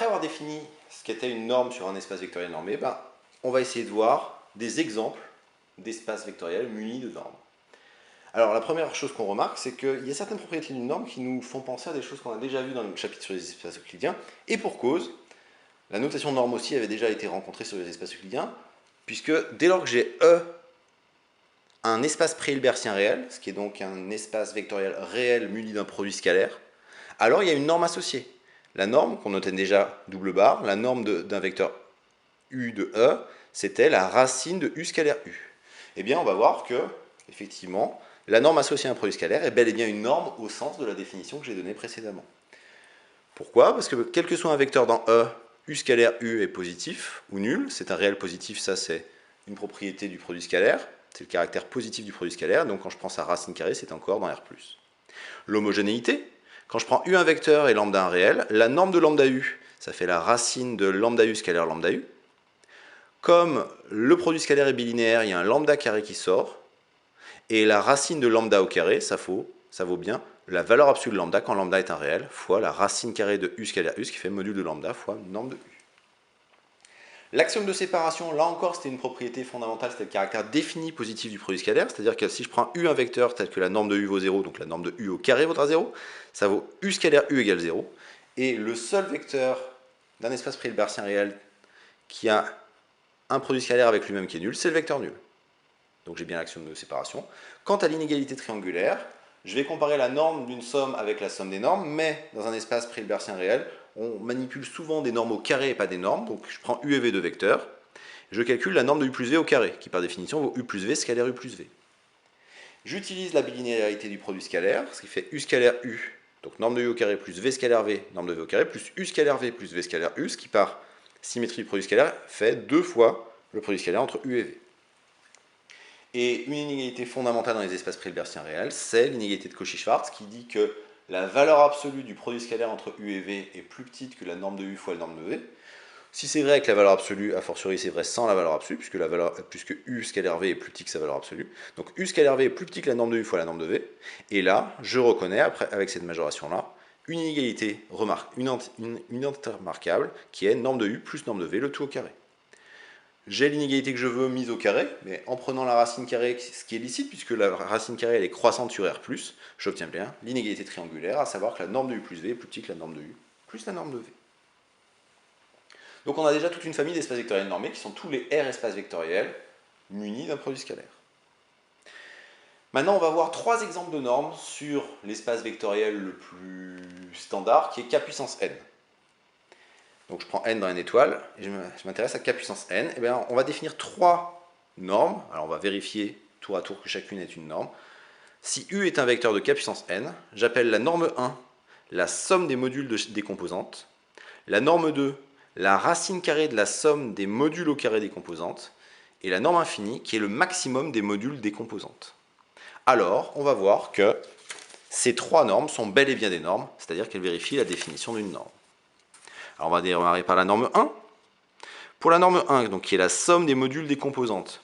après avoir défini ce qu'était une norme sur un espace vectoriel normé, on va essayer de voir des exemples d'espaces vectoriels munis de normes. Alors la première chose qu'on remarque, c'est qu'il y a certaines propriétés d'une norme qui nous font penser à des choses qu'on a déjà vues dans le chapitre sur les espaces euclidiens, et pour cause, la notation norme aussi avait déjà été rencontrée sur les espaces euclidiens, puisque dès lors que j'ai E un espace pré-hilbertien réel, ce qui est donc un espace vectoriel réel muni d'un produit scalaire, alors il y a une norme associée. La norme, qu'on notait déjà double barre, la norme d'un vecteur U de E, c'était la racine de U scalaire U. Eh bien, on va voir que, effectivement, la norme associée à un produit scalaire est bel et bien une norme au sens de la définition que j'ai donnée précédemment. Pourquoi? Parce que quel que soit un vecteur dans E, U scalaire U est positif ou nul. C'est un réel positif, ça c'est une propriété du produit scalaire. C'est le caractère positif du produit scalaire, donc quand je prends sa racine carrée, c'est encore dans R+. L'homogénéité, quand je prends U un vecteur et lambda un réel, la norme de lambda U, ça fait la racine de lambda U scalaire lambda U. Comme le produit scalaire est bilinéaire, il y a un lambda carré qui sort, et la racine de lambda au carré, ça vaut bien la valeur absolue de lambda quand lambda est un réel, fois la racine carrée de U scalaire U, ce qui fait module de lambda fois norme de U. L'axiome de séparation, là encore, c'était une propriété fondamentale, c'était le caractère défini positif du produit scalaire, c'est-à-dire que si je prends U un vecteur tel que la norme de U vaut 0, donc la norme de U au carré vaudra 0, ça vaut U scalaire U égale 0, et le seul vecteur d'un espace pré-hilbertien réel qui a un produit scalaire avec lui-même qui est nul, c'est le vecteur nul. Donc j'ai bien l'axiome de séparation. Quant à l'inégalité triangulaire, je vais comparer la norme d'une somme avec la somme des normes, mais dans un espace pré-hilbertien réel, on manipule souvent des normes au carré et pas des normes, donc je prends U et V de vecteurs, je calcule la norme de U plus V au carré, qui par définition vaut U plus V scalaire U plus V. J'utilise la bilinéarité du produit scalaire, ce qui fait U scalaire U, donc norme de U au carré plus V scalaire V, norme de V au carré, plus U scalaire V plus V scalaire U, ce qui par symétrie du produit scalaire fait 2 fois le produit scalaire entre U et V. Et une inégalité fondamentale dans les espaces pré-hilbertiens réels, c'est l'inégalité de Cauchy-Schwarz qui dit que la valeur absolue du produit scalaire entre U et V est plus petite que la norme de U fois la norme de V. Si c'est vrai avec la valeur absolue, a fortiori c'est vrai sans la valeur absolue, puisque U scalaire V est plus petit que sa valeur absolue. Donc U scalaire V est plus petit que la norme de U fois la norme de V. Et là, je reconnais, avec cette majoration-là, une inégalité remarquable qui est norme de U plus norme de V, le tout au carré. J'ai l'inégalité que je veux mise au carré, mais en prenant la racine carrée, ce qui est licite, puisque la racine carrée elle est croissante sur R+, j'obtiens bien l'inégalité triangulaire, à savoir que la norme de U plus V est plus petite que la norme de U plus la norme de V. Donc on a déjà toute une famille d'espaces vectoriels normés qui sont tous les R espaces vectoriels munis d'un produit scalaire. Maintenant on va voir 3 exemples de normes sur l'espace vectoriel le plus standard, qui est K puissance n. Donc je prends n dans n étoile, et je m'intéresse à K puissance n. Et bien on va définir 3 normes. Alors on va vérifier tour à tour que chacune est une norme. Si U est un vecteur de K puissance n, j'appelle la norme 1 la somme des modules des composantes, la norme 2 la racine carrée de la somme des modules au carré des composantes, et la norme infinie qui est le maximum des modules des composantes. Alors on va voir que ces 3 normes sont bel et bien des normes, c'est-à-dire qu'elles vérifient la définition d'une norme. Alors on va démarrer par la norme 1. Pour la norme 1, donc, qui est la somme des modules des composantes,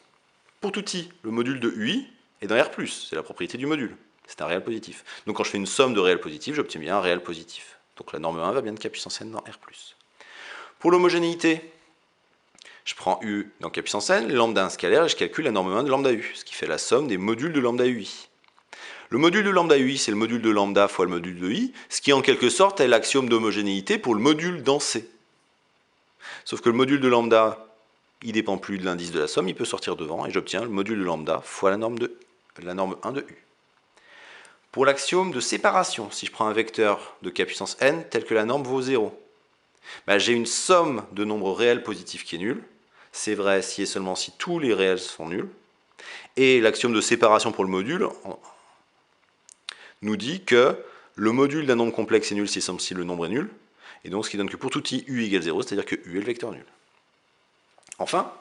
pour tout i, le module de UI est dans R+, c'est la propriété du module, c'est un réel positif. Donc quand je fais une somme de réels positifs, j'obtiens bien un réel positif. Donc la norme 1 va bien de K puissance n dans R+. Pour l'homogénéité, je prends U dans K puissance n, lambda un scalaire, et je calcule la norme 1 de lambda U, ce qui fait la somme des modules de lambda UI. Le module de lambda UI, c'est le module de lambda fois le module de I, ce qui en quelque sorte est l'axiome d'homogénéité pour le module dans C. Sauf que le module de lambda, il ne dépend plus de l'indice de la somme, il peut sortir devant, et j'obtiens le module de lambda fois la norme 1 de U. Pour l'axiome de séparation, si je prends un vecteur de K puissance n tel que la norme vaut 0, j'ai une somme de nombres réels positifs qui est nulle. C'est vrai si et seulement si tous les réels sont nuls. Et l'axiome de séparation pour le module nous dit que le module d'un nombre complexe est nul si et seulement si le nombre est nul. Et donc ce qui donne que pour tout i, u égale 0, c'est-à-dire que u est le vecteur nul. Enfin,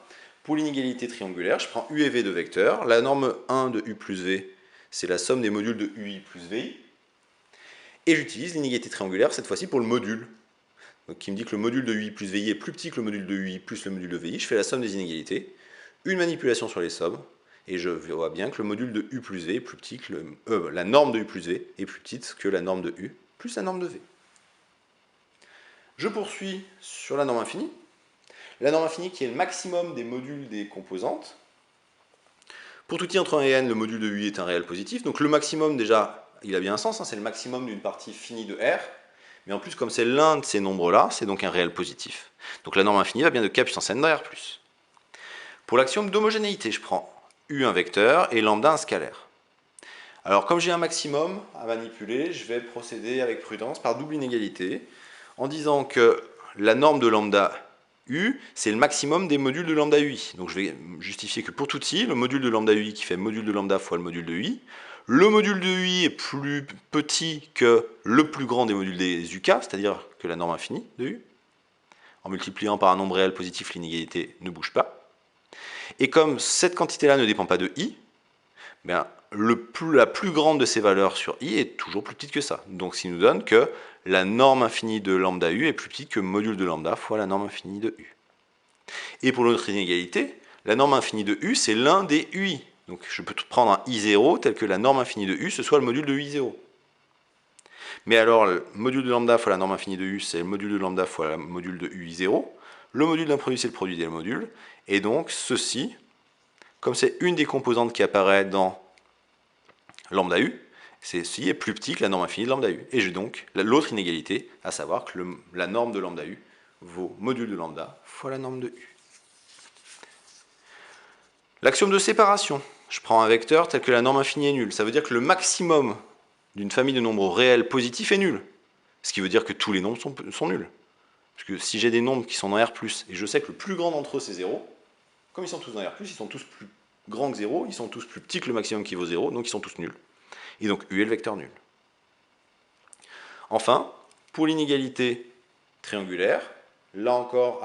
pour l'inégalité triangulaire, je prends u et v de vecteurs. La norme 1 de u plus v, c'est la somme des modules de ui plus vi. Et j'utilise l'inégalité triangulaire cette fois-ci pour le module. Donc, qui me dit que le module de ui plus vi est plus petit que le module de ui plus le module de vi. Je fais la somme des inégalités, une manipulation sur les sommes, et je vois bien que le module de u plus v est plus petit que la norme de u plus v est plus petite que la norme de u plus la norme de v. Je poursuis sur la norme infinie. La norme infinie qui est le maximum des modules des composantes. Pour tout i entre 1 et n, le module de ui est un réel positif. Donc le maximum, déjà, il a bien un sens, hein, c'est le maximum d'une partie finie de R. Mais en plus, comme c'est l'un de ces nombres-là, c'est donc un réel positif. Donc la norme infinie va bien de k puissance n dans R+. Pour l'axiome d'homogénéité, je prends u un vecteur et lambda un scalaire. Alors comme j'ai un maximum à manipuler, je vais procéder avec prudence par double inégalité en disant que la norme de lambda u, c'est le maximum des modules de lambda ui. Donc je vais justifier que pour tout i, le module de lambda ui qui fait module de lambda fois le module de ui, le module de ui est plus petit que le plus grand des modules des uk, c'est-à-dire que la norme infinie de u. En multipliant par un nombre réel positif, l'inégalité ne bouge pas. Et comme cette quantité-là ne dépend pas de i, bien, la plus grande de ces valeurs sur i est toujours plus petite que ça. Donc ce qui nous donne que la norme infinie de lambda u est plus petite que module de lambda fois la norme infinie de u. Et pour l'autre inégalité, la norme infinie de u, c'est l'un des ui. Donc je peux prendre un i0 tel que la norme infinie de u, ce soit le module de ui0. Mais alors, le module de lambda fois la norme infinie de u, c'est le module de lambda fois le module de ui0. Le module d'un produit, c'est le produit des modules. Et donc, ceci, comme c'est une des composantes qui apparaît dans lambda u, ceci est plus petit que la norme infinie de lambda u. Et j'ai donc l'autre inégalité, à savoir que la norme de lambda u vaut module de lambda fois la norme de u. L'axiome de séparation. Je prends un vecteur tel que la norme infinie est nulle. Ça veut dire que le maximum d'une famille de nombres réels positifs est nul. Ce qui veut dire que tous les nombres sont nuls. Parce que si j'ai des nombres qui sont dans R+, et je sais que le plus grand d'entre eux c'est 0, comme ils sont tous dans R+, ils sont tous plus grands que 0, ils sont tous plus petits que le maximum qui vaut 0, donc ils sont tous nuls. Et donc U est le vecteur nul. Enfin, pour l'inégalité triangulaire, là encore,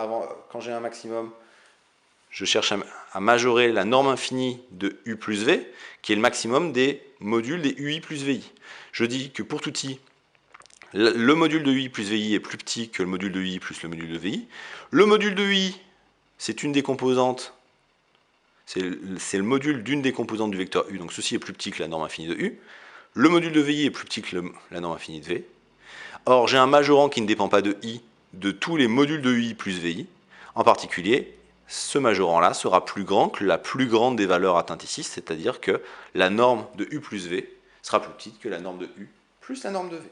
quand j'ai un maximum, je cherche à majorer la norme infinie de U plus V, qui est le maximum des modules des UI plus VI. Je dis que pour tout I, le module de UI plus VI est plus petit que le module de UI plus le module de VI. Le module de UI, c'est une des composantes, c'est le module d'une des composantes du vecteur U, donc ceci est plus petit que la norme infinie de U. Le module de VI est plus petit que la norme infinie de V. Or, j'ai un majorant qui ne dépend pas de I de tous les modules de UI plus VI. En particulier, ce majorant-là sera plus grand que la plus grande des valeurs atteintes ici, c'est-à-dire que la norme de U plus V sera plus petite que la norme de U plus la norme de V.